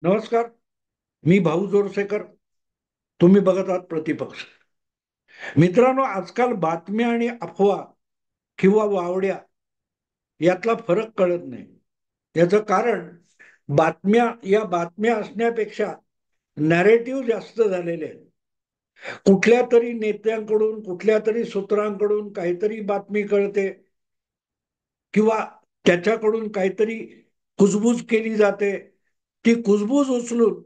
नमस्कार. मी भाऊ जोरसेकर. तुम्ही बघत आहात प्रतिपक्ष. मित्रांनो, आजकाल बातम्या आणि अफवा किंवा वावड्या यातला फरक कळत नाही. याचं कारण बातम्या असण्यापेक्षा नॅरेटिव्ह जास्त झालेले आहेत. कुठल्या तरी नेत्यांकडून, कुठल्या तरी सूत्रांकडून काहीतरी बातमी कळते किंवा त्याच्याकडून काहीतरी कुजबूज केली जाते. ती कुजबूज उचलून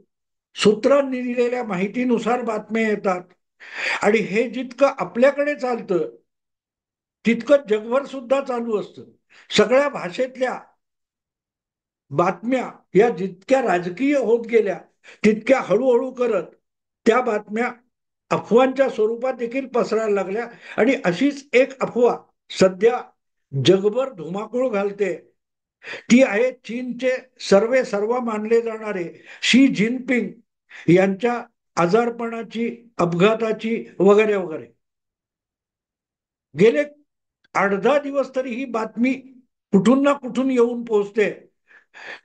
सूत्रांनी दिलेल्या माहितीनुसार बातम्या येतात. आणि हे जितकं आपल्याकडे चालतं तितकं जगभर सुद्धा चालू असतं. सगळ्या भाषेतल्या बातम्या या जितक्या राजकीय होत गेल्या तितक्या हळूहळू करत त्या बातम्या अफवांच्या स्वरूपात देखील पसरायला लागल्या. आणि अशीच एक अफवा सध्या जगभर धुमाकूळ घालते. ती आहे चीनचे सर्वे सर्व मानले जाणारे शी जिनपिंग यांच्या आजारपणाची, अपघाताची वगैरे वगैरे. गेले 8-10 दिवस तरी ही बातमी कुठून ना कुठून येऊन पोहोचते.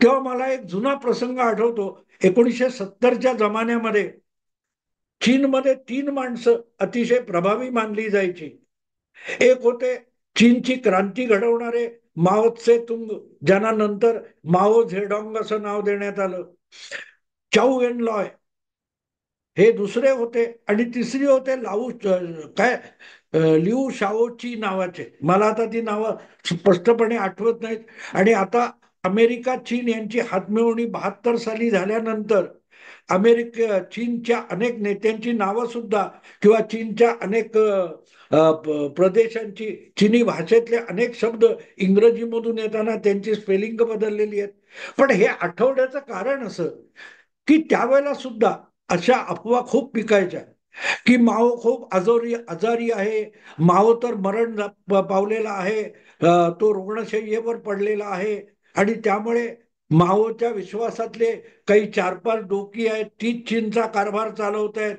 तेव्हा मला एक जुना प्रसंग आठवतो. 1970च्या जमान्यामध्ये चीनमध्ये 3 माणसं अतिशय प्रभावी मानली जायची. एक होते चीनची क्रांती घडवणारे माओ त्से तुंग, ज्यांना नंतर माओ झेडॉंग असं नाव देण्यात आलं. चाऊ एन लॉय हे दुसरे होते. आणि तिसरी होते काय लिऊ शाओची नावाचे. मला आता ती नावं स्पष्टपणे आठवत नाहीत. आणि आता अमेरिका चीन यांची हातमिळवणी 72 साली झाल्यानंतर चीनच्या अनेक नेत्यांची नावं सुद्धा किंवा चीनच्या अनेक प्रदेशांची चीनी भाषेतले अनेक शब्द इंग्रजीमधून येताना त्यांची स्पेलिंग बदललेली आहेत. पण हे आठवण्याचं कारण असं की त्यावेळेला सुद्धा अशा अफवा खूप पिकायच्या की माओ खूप आजारी आहे, माओ तर पावलेला आहे, तो रुग्णशय्येवर पडलेला आहे. आणि त्यामुळे माओच्या विश्वासातले काही 4-5 डोकी आहेत, तीच चीनचा कारभार चालवत आहेत,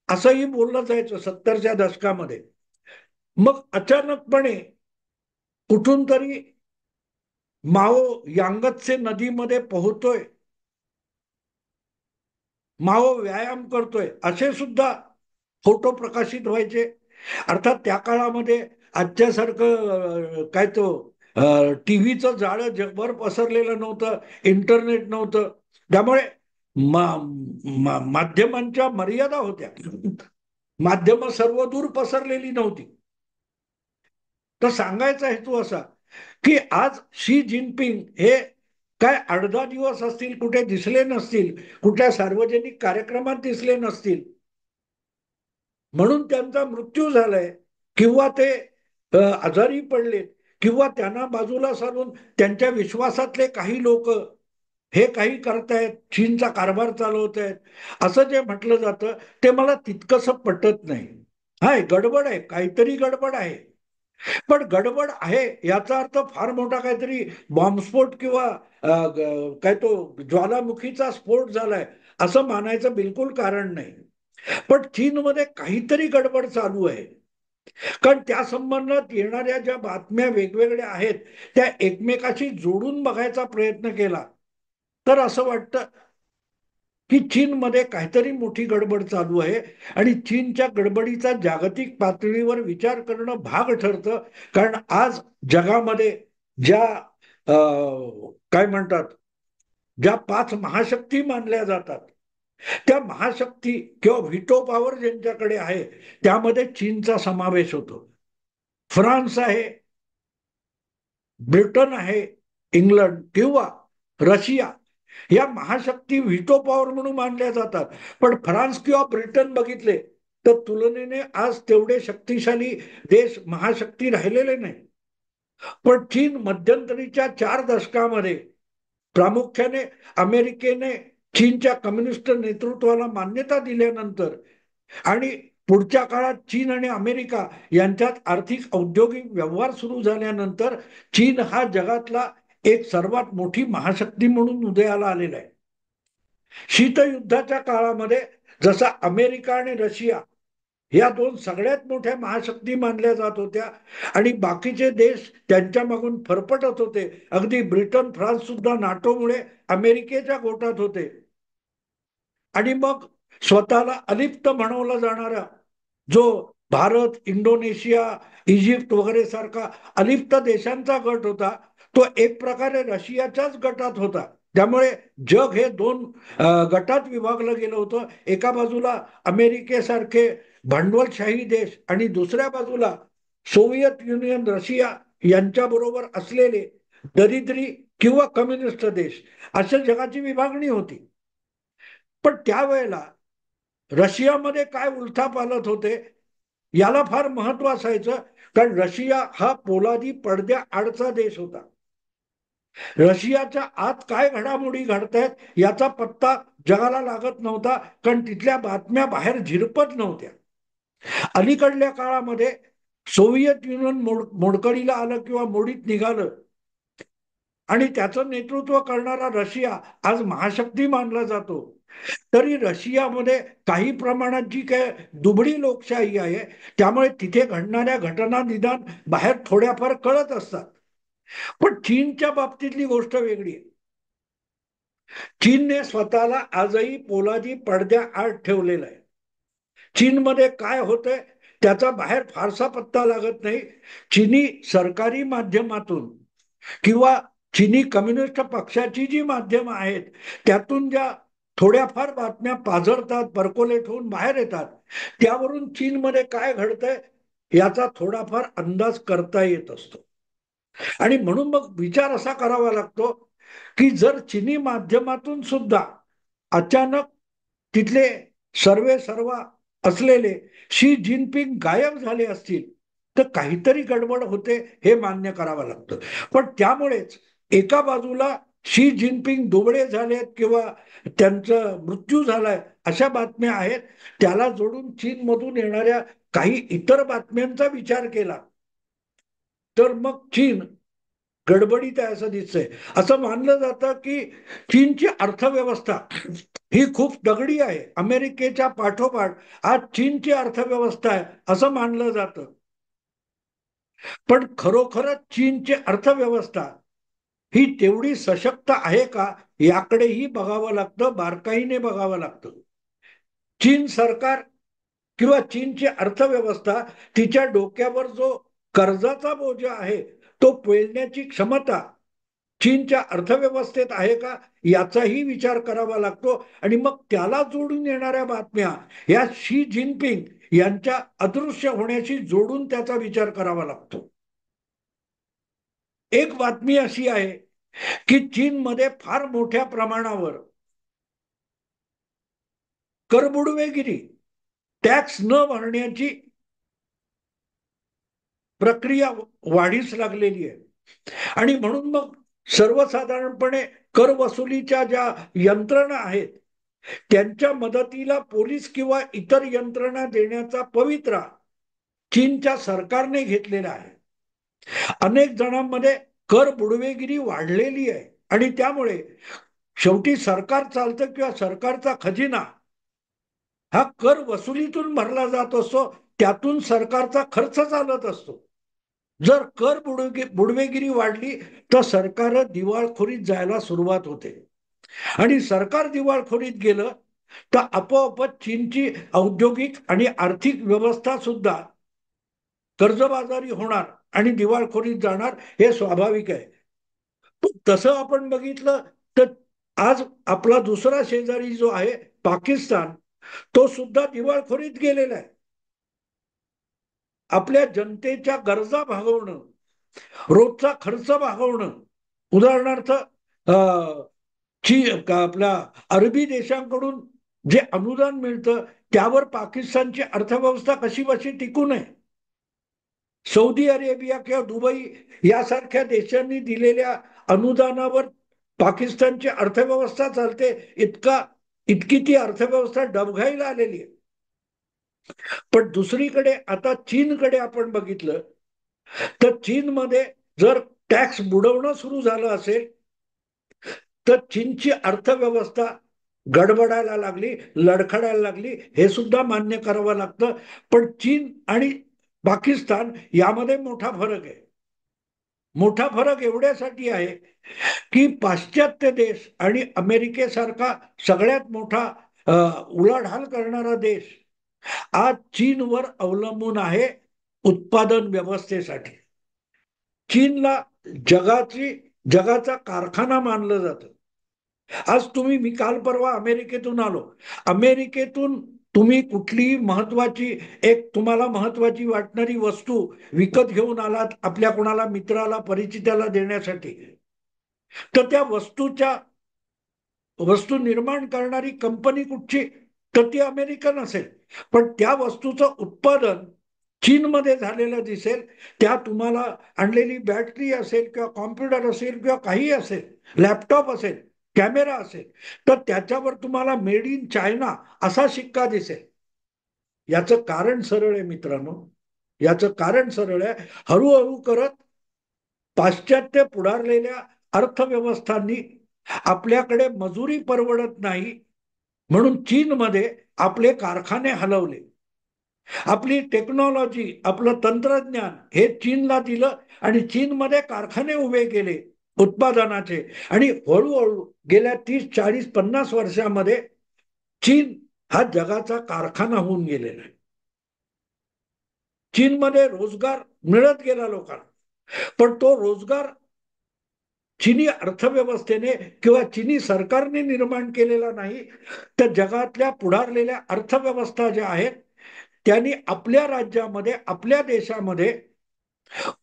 असंही बोललं जायचं 70च्या दशकामध्ये. मग अचानकपणे कुठून तरी माओ यांगत्से नदीमध्ये पोहतोय, माओ व्यायाम करतोय, असे सुद्धा फोटो प्रकाशित व्हायचे. अर्थात त्या काळामध्ये आजच्यासारखं काय तो टीव्हीचं जाळं जगभर पसरलेलं नव्हतं, इंटरनेट नव्हतं. त्यामुळे माध्यमांच्या मर्यादा होत्या. माध्यमं सर्वदूर पसरलेली नव्हती. तर सांगायचा हेतू असा की आज शी जिनपिंग हे काय 8-10 दिवस असतील, कुठे दिसले नसतील, कुठल्या सार्वजनिक कार्यक्रमात दिसले नसतील म्हणून त्यांचा मृत्यू झालाय, किंवा ते आजारी पडले, किंवा त्यांना बाजूला सारून त्यांच्या विश्वासातले काही लोक हे काही करतायत, चीनचा कारभार चालवत आहेत, असं जे म्हटलं जातं ते मला तितकंसं पटत नाही. हाय, गडबड आहे, काहीतरी गडबड आहे. पण गडबड आहे याचा अर्थ फार मोठा काहीतरी बॉम्बस्फोट किंवा काय तो ज्वालामुखीचा स्फोट झालाय असं मानायचं बिलकुल कारण नाही. पण चीनमध्ये काहीतरी गडबड चालू आहे. कारण त्या संबंधात येणाऱ्या ज्या बातम्या वेगवेगळ्या आहेत त्या एकमेकाशी जोडून बघायचा प्रयत्न केला तर असं वाटतं की चीनमध्ये काहीतरी मोठी गडबड चालू आहे. आणि चीनच्या गडबडीचा जागतिक पातळीवर विचार करणं भाग ठरतं. कारण आज जगामध्ये ज्या काय म्हणतात, ज्या 5 महाशक्ती मानल्या जातात त्या महाशक्ती किंवा व्हिटो पॉवर ज्यांच्याकडे आहे त्यामध्ये चीनचा समावेश होतो. फ्रान्स आहे, ब्रिटन आहे, इंग्लंड किंवा रशिया या महाशक्ती व्हिटो पॉवर म्हणून मानल्या जातात. पण फ्रान्स किंवा ब्रिटन बघितले तर तुलनेने आज तेवढे शक्तिशाली देश, महाशक्ती राहिलेले नाही. पण चीन मध्यंतरीच्या 4 दशकामध्ये प्रामुख्याने अमेरिकेने चीनच्या कम्युनिस्ट नेतृत्वाला मान्यता दिल्यानंतर आणि पुढच्या काळात चीन आणि अमेरिका यांच्यात आर्थिक औद्योगिक व्यवहार सुरू झाल्यानंतर चीन हा जगातला एक सर्वात मोठी महाशक्ती म्हणून उदयाला आलेला आहे. शीतयुद्धाच्या काळामध्ये जसा अमेरिका आणि रशिया या दोन सगळ्यात मोठ्या महाशक्ती मानल्या जात होत्या आणि बाकीचे देश त्यांच्या मागून फरफटत होते. अगदी ब्रिटन, फ्रान्स सुद्धा नाटोमुळे अमेरिकेच्या गोटात होते. आणि मग स्वतःला अलिप्त म्हणवला जाणारा जो भारत, इंडोनेशिया, इजिप्त वगैरे सारखा अलिप्त देशांचा गट होता, तो एक प्रकारे रशियाच्याच गटात होता. त्यामुळे जग हे दोन गटात विभागलं गेलं होतं. एका बाजूला अमेरिकेसारखे भांडवलशाही देश आणि दुसऱ्या बाजूला सोव्हिएत युनियन, रशिया यांच्याबरोबर असलेले दरिद्री किंवा कम्युनिस्ट देश, अशा जगाची विभागणी होती. पण त्यावेळेला रशियामध्ये काय उलथापालथ होते याला फार महत्व असायचं, कारण रशिया हा पोलादी पडद्या आडचा देश होता. रशियाच्या आत काय घडामोडी घडतायत याचा पत्ता जगाला लागत नव्हता, कारण तिथल्या बातम्या बाहेर झिरपत नव्हत्या. अलीकडल्या काळामध्ये सोव्हिएत युनियन मोडकळीला आलं किंवा मोडीत निघालं आणि त्याचं नेतृत्व करणारा रशिया आज महाशक्ती मानला जातो, तरी रशियामध्ये काही प्रमाणात जी काय दुबळी लोकशाही आहे, त्यामुळे तिथे घडणाऱ्या घटना निदान बाहेर थोड्याफार कळत असतात. पण चीनच्या बाबतीतली गोष्ट वेगळी आहे. चीनने स्वतःला आजही पोलादी पडद्या आड ठेवलेला आहे. चीनमध्ये काय होतंय त्याचा बाहेर फारसा पत्ता लागत नाही. चीनी सरकारी माध्यमातून किंवा चीनी कम्युनिस्ट पक्षाची जी माध्यमं आहेत त्यातून ज्या थोड्याफार बातम्या पाझरतात, पर्कोलेट होऊन बाहेर येतात, त्यावरून चीनमध्ये काय घडतंय याचा थोडाफार अंदाज करता येत असतो. आणि म्हणून मग विचार असा करावा लागतो की जर चीनी माध्यमातून सुद्धा अचानक तिथले सर्वे सर्वा असलेले शी जिनपिंग गायब झाले असतील तर काहीतरी गडबड होते हे मान्य करावं लागतं. पण त्यामुळेच एका बाजूला शी जिनपिंग दुबळे झालेत किंवा त्यांचा मृत्यू झालाय अशा बातम्या आहेत, त्याला जोडून चीनमधून येणाऱ्या काही इतर बातम्यांचा विचार केला तर मग चीन गडबडीत आहे असं दिसतंय. असं मानलं जातं की चीनची अर्थव्यवस्था ही खूप दगडी आहे. अमेरिकेच्या पाठोपाठ आज चीनची अर्थव्यवस्था आहे असं मानलं जातं. पण खरोखरच चीनची अर्थव्यवस्था ही तेवढी सशक्त आहे का याकडेही बघावं लागतं, बारकाईने बघावं लागतं. चीन सरकार किंवा चीनची अर्थव्यवस्था तिच्या डोक्यावर जो कर्जाचा बोजा आहे तो पेलण्याची क्षमता चीनच्या अर्थव्यवस्थेत आहे का याचाही विचार करावा लागतो. आणि मग त्याला जोडून येणाऱ्या बातम्या या शी जिनपिंग यांच्या अदृश्य होण्याशी जोडून त्याचा विचार करावा लागतो. एक बातमी अशी आहे की चीनमध्ये फार मोठ्या प्रमाणावर करबुडवेगिरी, टॅक्स न भरण्याची प्रक्रिया वाढीस लागलेली आहे. आणि म्हणून मग सर्वसाधारणपणे कर वसुलीच्या ज्या यंत्रणा आहेत त्यांच्या मदतीला पोलीस किंवा इतर यंत्रणा देण्याचा पवित्रा चीनच्या सरकारने घेतलेला आहे. अनेक जणांमध्ये कर बुडवेगिरी वाढलेली आहे आणि त्यामुळे शेवटी सरकार चालतं किंवा सरकारचा खजिना हा कर वसुलीतून भरला जात असतो, त्यातून सरकारचा खर्च चालत असतो. जर कर बुडवेगिरी वाढली तर सरकार दिवाळखोरीत जायला सुरुवात होते आणि सरकार दिवाळखोरीत गेलं तर आपोआपच चीनची औद्योगिक आणि आर्थिक व्यवस्था सुद्धा कर्जबाजारी होणार आणि दिवाळखोरीत जाणार हे स्वाभाविक आहे. तसं आपण बघितलं तर आज आपला दुसरा शेजारी जो आहे पाकिस्तान, तो सुद्धा दिवाळखोरीत गेलेला आहे. आपल्या जनतेच्या गरजा भागवणं, रोजचा खर्च भागवणं, उदाहरणार्थ आपल्या अरबी देशांकडून जे अनुदान मिळतं त्यावर पाकिस्तानची अर्थव्यवस्था कशी बशी टिकू नये. सौदी अरेबिया किंवा दुबई यासारख्या देशांनी दिलेल्या अनुदानावर पाकिस्तानची अर्थव्यवस्था चालते, इतकी ती अर्थव्यवस्था डबघाईला आलेली आहे. पण दुसरीकडे आता चीनकडे आपण बघितलं तर चीनमध्ये जर टॅक्स बुडवणं सुरू झालं असेल तर चीनची अर्थव्यवस्था गडबडायला लागली, लडखडायला लागली, हे सुद्धा मान्य करावं लागतं. पण चीन आणि पाकिस्तान यामध्ये मोठा फरक आहे. मोठा फरक एवढ्यासाठी आहे की पाश्चात्य देश आणि अमेरिकेसारखा सगळ्यात मोठा उलाढाल करणारा देश आज चीनवर अवलंबून आहे उत्पादन व्यवस्थेसाठी. चीनला जगाचा कारखाना मानलं जातं. आज मी काल परवा अमेरिकेतून आलो. अमेरिकेतून तुम्ही कुठलीही तुम्हाला महत्वाची वाटणारी वस्तू विकत घेऊन आलात आपल्या कोणाला मित्राला परिचिताला देण्यासाठी, तर त्या वस्तू निर्माण करणारी कंपनी कुठची, तर ती अमेरिकन असेल. पण त्या वस्तूचं उत्पादन चीनमध्ये झालेलं दिसेल. त्या तुम्हाला आणलेली बॅटरी असेल किंवा कॉम्प्युटर असेल किंवा काही असेल, लॅपटॉप असेल, कॅमेरा असेल, तर त्याच्यावर तुम्हाला मेड इन चायना असा शिक्का दिसेल. याचं कारण सरळ आहे मित्रांनो. याचं कारण सरळ आहे. हळूहळू करत पाश्चात्य पुढारलेल्या अर्थव्यवस्थांनी आपल्याकडे मजुरी परवडत नाही म्हणून चीनमध्ये आपले कारखाने हलवले. आपली टेक्नॉलॉजी, आपलं तंत्रज्ञान हे चीनला दिलं आणि चीनमध्ये कारखाने उभे केले उत्पादनाचे. आणि हळूहळू गेल्या 30, 40, 50 वर्षामध्ये चीन हा जगाचा कारखाना होऊन गेलेला आहे. चीनमध्ये रोजगार मिळत गेला लोकांना, पण तो रोजगार चीनी अर्थव्यवस्थेने किंवा चीनी सरकारने निर्माण केलेला नाही, तर जगातल्या पुढारलेल्या अर्थव्यवस्था ज्या आहेत त्यांनी आपल्या राज्यामध्ये, आपल्या देशामध्ये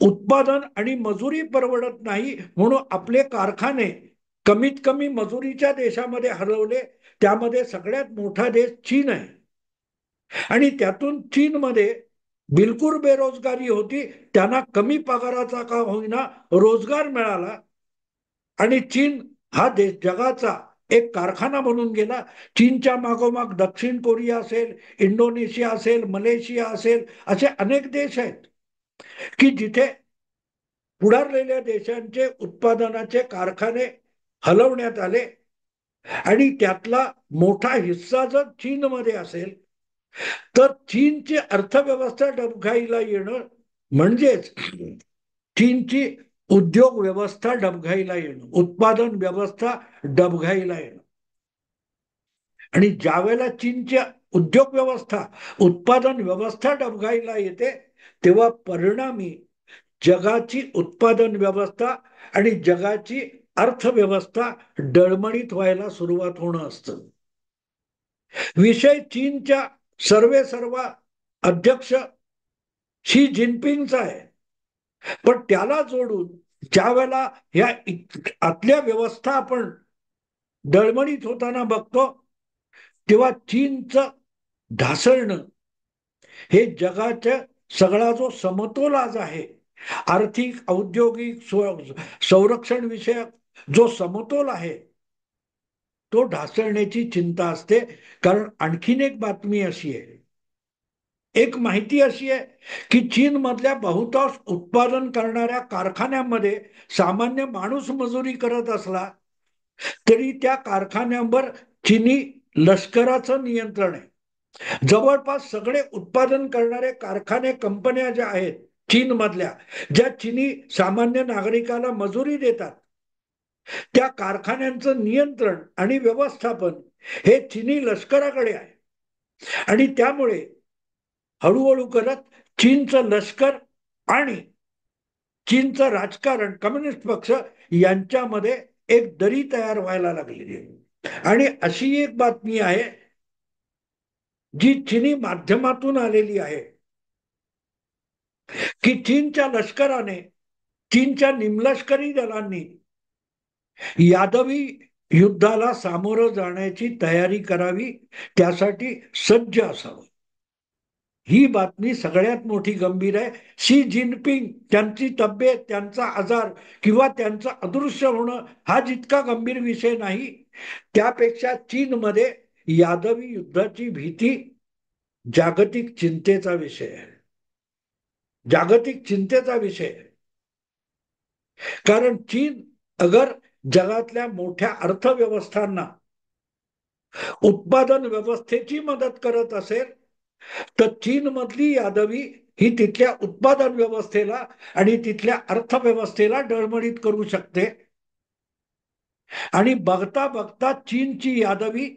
उत्पादन आणि मजुरी परवडत नाही म्हणून आपले कारखाने कमीत कमी मजुरीच्या देशामध्ये हलवले. त्यामध्ये सगळ्यात मोठा देश चीन आहे. आणि त्यातून चीनमध्ये बिलकुल बेरोजगारी होती, त्यांना कमी पगाराचा का होईना रोजगार मिळाला आणि चीन हा देश जगाचा एक कारखाना बनून गेला. चीनच्या मागोमाग दक्षिण कोरिया असेल, इंडोनेशिया असेल, मलेशिया असेल, असे अनेक देश आहेत की जिथे पुढारलेल्या देशांचे उत्पादनाचे कारखाने हलवण्यात आले. आणि त्यातला मोठा हिस्सा जर चीनमध्ये असेल तर चीनची अर्थव्यवस्था डबघाईला येणं म्हणजेच चीनची उद्योग व्यवस्था डबघाईला येणं, उत्पादन व्यवस्था डबघाईला येणं. आणि ज्या वेळेला चीनची उद्योग व्यवस्था, उत्पादन व्यवस्था डबघाईला येते तेव्हा परिणामी जगाची उत्पादन व्यवस्था आणि जगाची अर्थव्यवस्था डळमळीत व्हायला सुरुवात होणं असतं. विषय चीनच्या सर्वेसर्वा अध्यक्ष शी जिनपिंगचा आहे. पण त्याला जोडून ज्या वेळेला ह्या आतल्या व्यवस्था आपण डळमळीत होताना बघतो तेव्हा चीनचं ढासळणं हे जगाच्या सगळा जो समतोल आज आहे, आर्थिक, औद्योगिक, संरक्षण विषयक जो समतोल आहे तो ढासळण्याची चिंता असते. कारण आणखीन एक बातमी अशी आहे, एक माहिती अशी आहे की चीन मधल्या बहुतांश उत्पादन करणाऱ्या कारखान्यांमध्ये सामान्य माणूस मजुरी करत असला तरी त्या कारखान्यांवर चीनी लष्कराचं नियंत्रण आहे. जवळपास सगळे उत्पादन करणारे कारखाने, कंपन्या ज्या आहेत चीन मधल्या, ज्या चीनी सामान्य नागरिकाला मजुरी देतात, त्या कारखान्यांचं नियंत्रण आणि व्यवस्थापन हे चीनी लष्कराकडे आहे. आणि त्यामुळे हळूहळू करत चीनचं लष्कर आणि चीनचं राजकारण, कम्युनिस्ट पक्ष यांच्यामध्ये एक दरी तयार व्हायला लागलेली आहे. आणि अशी एक बातमी आहे जी चीनी माध्यमातून आलेली आहे की चीनच्या लष्कराने, चीनच्या निमलष्करी दलांनी यादवी युद्धाला सामोरं जाण्याची तयारी करावी, त्यासाठी सज्ज असावं. ही बातमी सगळ्यात मोठी गंभीर आहे. शी जिनपिंग त्यांची तब्येत, त्यांचा आजार किंवा त्यांचं अदृश्य होणं हा जितका गंभीर विषय नाही, त्यापेक्षा चीनमध्ये यादवी युद्धाची भीती जागतिक चिंतेचा विषय आहे. जागतिक चिंतेचा विषय आहे. कारण चीन अगर जगातल्या मोठ्या अर्थव्यवस्थांना उत्पादन व्यवस्थेची मदत करत असेल तर चीन मधली यादवी ही तिथल्या उत्पादन व्यवस्थेला आणि तिथल्या अर्थव्यवस्थेला डळमळीत करू शकते. आणि बघता बघता चीनची यादवी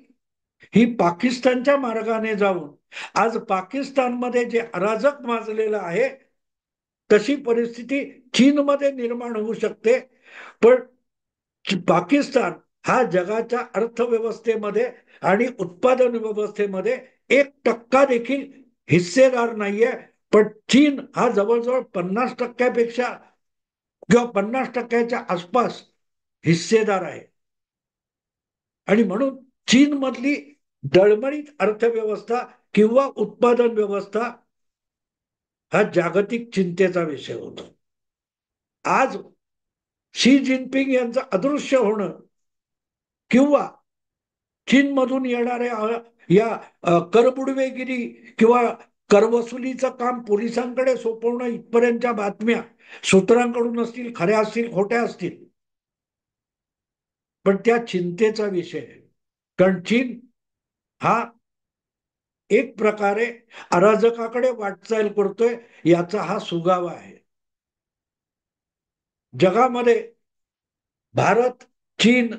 ही पाकिस्तानच्या मार्गाने जाऊन आज पाकिस्तानमध्ये जे अराजक माजलेलं आहे तशी परिस्थिती चीनमध्ये निर्माण होऊ शकते. पण पाकिस्तान हा जगाच्या अर्थव्यवस्थेमध्ये आणि उत्पादन व्यवस्थेमध्ये 1% देखील हिस्सेदार नाहीये. पण चीन हा जवळजवळ 50%पेक्षा किंवा 50%च्या आसपास हिस्सेदार आहे. आणि म्हणून चीन मधली डळमळीत अर्थव्यवस्था किंवा उत्पादन व्यवस्था हा जागतिक चिंतेचा विषय होतो. आज शी जिनपिंग यांचं अदृश्य होणं किंवा चीनमधून येणाऱ्या या करबुडवेगिरी किंवा करवसुलीचं काम पोलिसांकडे सोपवणं इथपर्यंतच्या बातम्या सूत्रांकडून असतील, खऱ्या असतील, खोट्या असतील, पण त्या चिंतेचा विषय आहे. कारण चीन हा एक प्रकारे अराजकाकडे वाटचाल करतोय याचा हा सुगावा आहे. जगामध्ये भारत, चीन,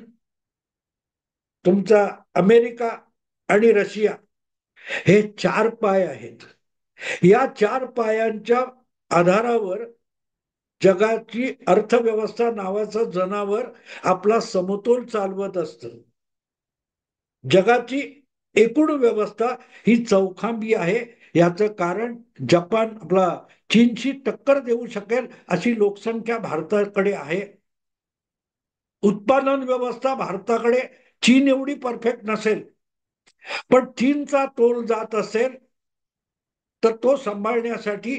तुमचा अमेरिका आणि रशिया हे 4 पाय आहेत. या 4 पायांच्या आधारावर जगाची अर्थव्यवस्था नावाचं जनावर आपला समतोल चालवत असतं. जगाची एकूण व्यवस्था ही चौखांबी आहे. याचं कारण जपान आपला चीनशी टक्कर देऊ शकेल अशी लोकसंख्या भारताकडे आहे. उत्पादन व्यवस्था भारताकडे चीन एवढी परफेक्ट नसेल, पण चीनचा तोल जात असेल तर तो सांभाळण्यासाठी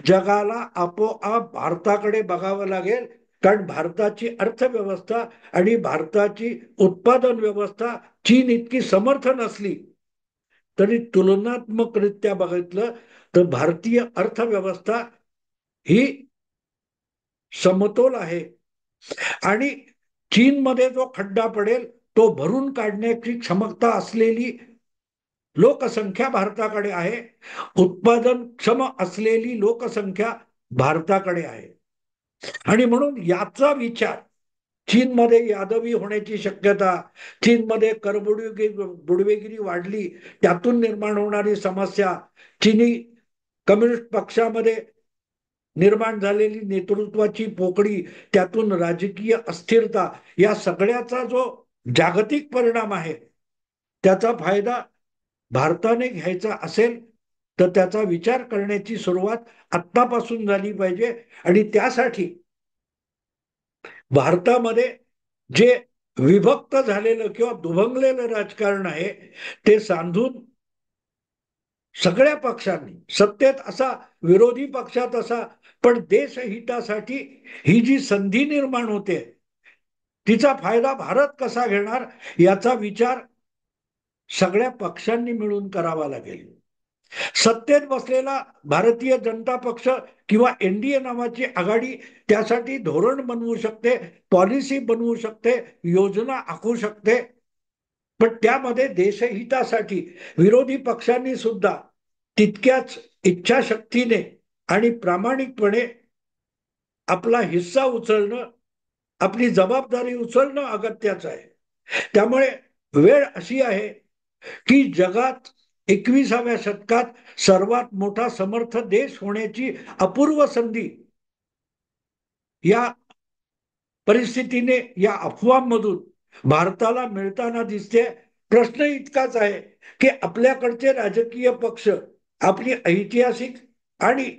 जगाला आपोआप भारताकडे बघावं लागेल. कारण भारताची अर्थव्यवस्था आणि भारताची उत्पादन व्यवस्था चीन इतकी समर्थ नसली तरी तुलनात्मकरित्या बघितलं तर भारतीय अर्थव्यवस्था ही समतोल आहे. आणि चीनमध्ये जो खड्डा पडेल तो भरून काढण्याची क्षमता असलेली लोकसंख्या भारताकडे आहे. उत्पादन क्षम असलेली लोकसंख्या भारताकडे आहे. आणि म्हणून याचा विचार चीनमध्ये यादवी होण्याची शक्यता, चीनमध्ये बुडवेगिरी वाढली त्यातून निर्माण होणारी समस्या, चीनी कम्युनिस्ट पक्षामध्ये निर्माण झालेली नेतृत्वाची पोकळी, त्यातून राजकीय अस्थिरता, या सगळ्याचा जो जागतिक परिणाम आहे त्याचा फायदा भारताने घ्यायचा असेल तर त्याचा विचार करण्याची सुरुवात आत्तापासून झाली पाहिजे. आणि त्यासाठी भारतामध्ये जे विभक्त झालेलं किंवा दुभंगलेलं राजकारण आहे ते सांधून सगळ्या पक्षांनी, सत्तेत असा, विरोधी पक्षात असा, पण देशहितासाठी ही जी संधी निर्माण होते तिचा फायदा भारत कसा घेणार याचा विचार सगळ्या पक्षांनी मिळून करावा लागेल. सत्तेत बसलेला भारतीय जनता पक्ष किंवा एनडीए नावाची आघाडी त्यासाठी धोरण बनवू शकते, पॉलिसी बनवू शकते, योजना आखू शकते, पण त्यामध्ये देशहितासाठी विरोधी पक्षांनी सुद्धा तितक्याच इच्छाशक्तीने आणि प्रामाणिकपणे आपला हिस्सा उचलणं, आपली जबाबदारी उचलणं अगत्याचं आहे. त्यामुळे वेळ अशी आहे की जगात 21व्या शतकात सर्वात मोठा समर्थ देश होण्याची अपूर्व संधी या परिस्थितीने, या अफवांमधून भारताला मिळताना दिसते. प्रश्न इतकाच आहे की आपल्याकडचे राजकीय पक्ष आपली ऐतिहासिक आणि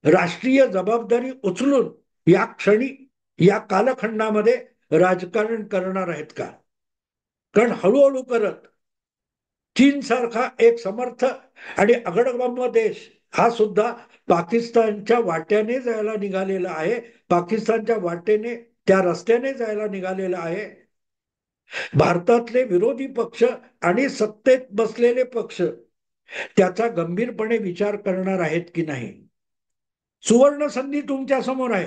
राष्ट्रीय जबाबदारी उचलून या क्षणी, या कालखंडामध्ये राजकारण करणार आहेत का? कारण हळूहळू करत चीन सारखा एक समर्थ आणि अगडबंब देश हा सुद्धा पाकिस्तानच्या वाट्याने जायला निघालेला आहे. पाकिस्तानच्या वाटेने, त्या रस्त्याने जायला निघालेला आहे. भारतातले विरोधी पक्ष आणि सत्तेत बसलेले पक्ष त्याचा गंभीरपणे विचार करणार आहेत की नाही. सुवर्ण संधी तुमच्या समोर आहे,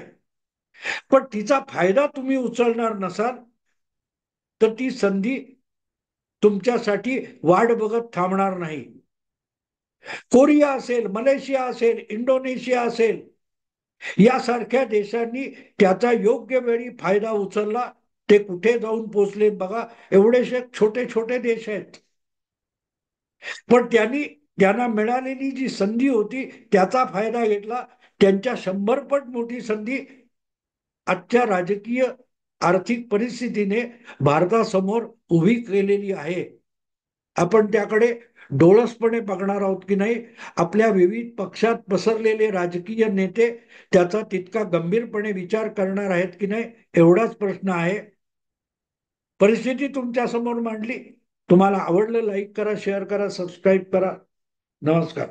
पण तिचा फायदा तुम्ही उचलणार नसाल तर ती संधी तुमच्यासाठी वाट बघत थांबणार नाही. कोरिया असेल, मलेशिया असेल, इंडोनेशिया असेल, यासारख्या देशांनी त्याचा योग्य वेळी फायदा उचलला. ते कुठे जाऊन पोचले बघा. एवढेसे छोटे छोटे देश आहेत, पण त्यांना मिळालेली जी संधी होती त्याचा फायदा घेतला. त्यांच्या 100 पट मोठी संधी आजच्या राजकीय आर्थिक परिस्थितीने भारतासमोर उभी केलेली आहे. आपण त्याकडे डोळसपणे बघणार आहोत की नाही? आपल्या विविध पक्षात पसरलेले राजकीय नेते त्याचा तितका गंभीरपणे विचार करणार आहेत की नाही, एवढाच प्रश्न आहे. परिस्थिती तुमच्या समोर मांडली. तुम्हाला आवडलं, लाईक करा, शेअर करा, सबस्क्राईब करा. नमस्कार.